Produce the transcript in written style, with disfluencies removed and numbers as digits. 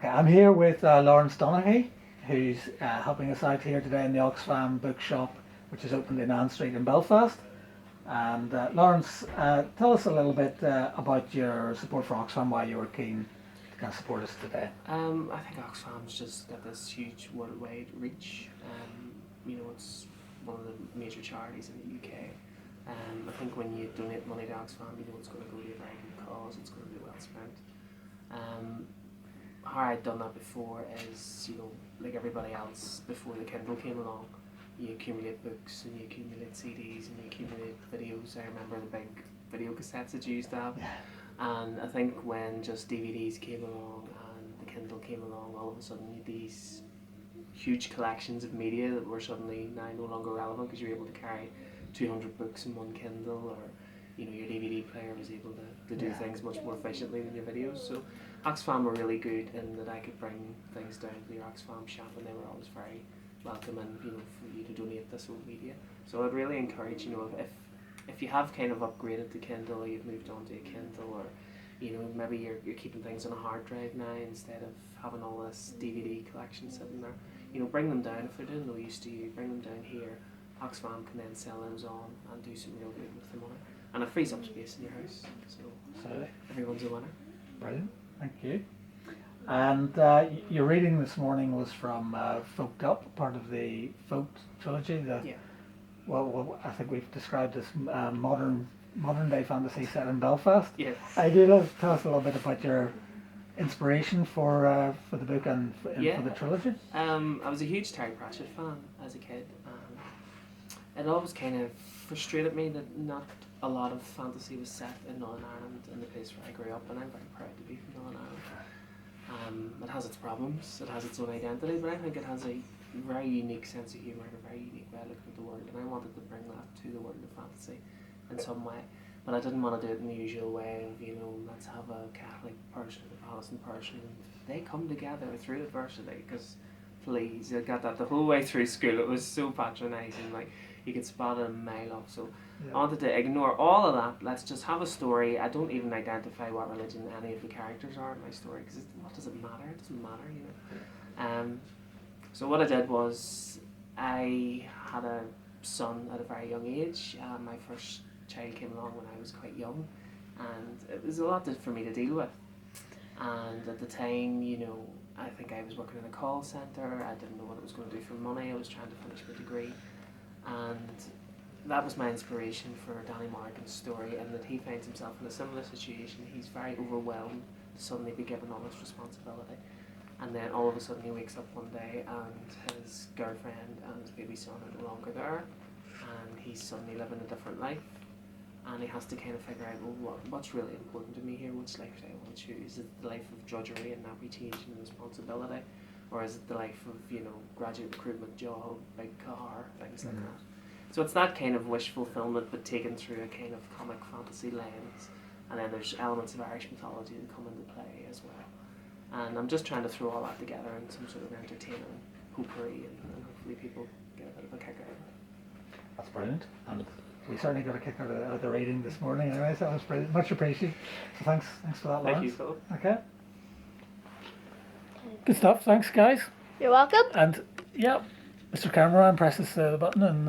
Okay, I'm here with Laurence Donaghy, who's helping us out here today in the Oxfam Book Shop, which is opened in Ann Street in Belfast. And Laurence, tell us a little bit about your support for Oxfam, why you were keen to kind of support us today. I think Oxfam's just got this huge worldwide reach. It's one of the major charities in the UK. I think when you donate money to Oxfam, it's going to go to a very good cause. It's going to be well spent. How I'd done that before is, like everybody else before the Kindle came along, you accumulate books and you accumulate CDs and you accumulate videos. I remember the big video cassettes that you used to have. Yeah. And I think when just DVDs came along and the Kindle came along, all of a sudden you had these huge collections of media that were suddenly now no longer relevant because you were able to carry 200 books in one Kindle, or your DVD player was able to do things much more efficiently than your videos. So Oxfam were really good in that I could bring things down to your Oxfam shop and they were always very welcoming, for you to donate this old media. So I'd really encourage, if you have kind of upgraded to Kindle, or you've moved on to a Kindle, or maybe you're keeping things on a hard drive now instead of having all this DVD collection sitting there, bring them down. If they're doing no use to you, bring them down here. Oxfam can then sell those on and do some real good with the money, and it frees up space in your house, so everyone's a winner. Brilliant, thank you. And your reading this morning was from Folked Up, part of the Folk trilogy. Well, I think we've described as modern day fantasy set in Belfast. Yes. I do love. Tell us a little bit about your inspiration for the book and for the trilogy. I was a huge Terry Pratchett fan as a kid. It always kind of frustrated me that not a lot of fantasy was set in Northern Ireland, in the place where I grew up, and I'm very proud to be from Northern Ireland. It has its problems, it has its own identity, but I think it has a very unique sense of humour and a very unique way of looking at the world, and I wanted to bring that to the world of fantasy in some way. But I didn't want to do it in the usual way of, let's have a Catholic person, a Protestant person, and they come together through adversity, because please, I got that the whole way through school. It was so patronising, like you could spot it a mile off. So I wanted to ignore all of that. Let's just have a story. I don't even identify what religion any of the characters are in my story, because what does it matter? It doesn't matter, So what I did was, I had a son at a very young age. My first child came along when I was quite young, and it was a lot for me to deal with. And at the time, I think I was working in a call centre. I didn't know what I was going to do for money. I was trying to finish my degree, and that was my inspiration for Danny Morgan's story, in that he finds himself in a similar situation. He's very overwhelmed to suddenly be given all this responsibility, and then all of a sudden he wakes up one day and his girlfriend and his baby son are no longer there, and he's suddenly living a different life, and he has to kind of figure out, well, what's really important to me here? Which life do I want to choose? Is it the life of drudgery and reputation and responsibility, or is it the life of graduate recruitment job, big car, things like that? So it's that kind of wish fulfillment, but taken through a kind of comic fantasy lens, and then there's elements of Irish mythology that come into play as well. And I'm just trying to throw all that together in some sort of entertaining potpourri, and hopefully people get a bit of a kick out of it. That's brilliant. And we certainly got a kick out of the reading this morning anyway, so that was brilliant. Much appreciated. So thanks for that, Laurence. Thank you, Philip. Okay. Good stuff. Thanks, guys. You're welcome. And Mr. Cameraman presses the button and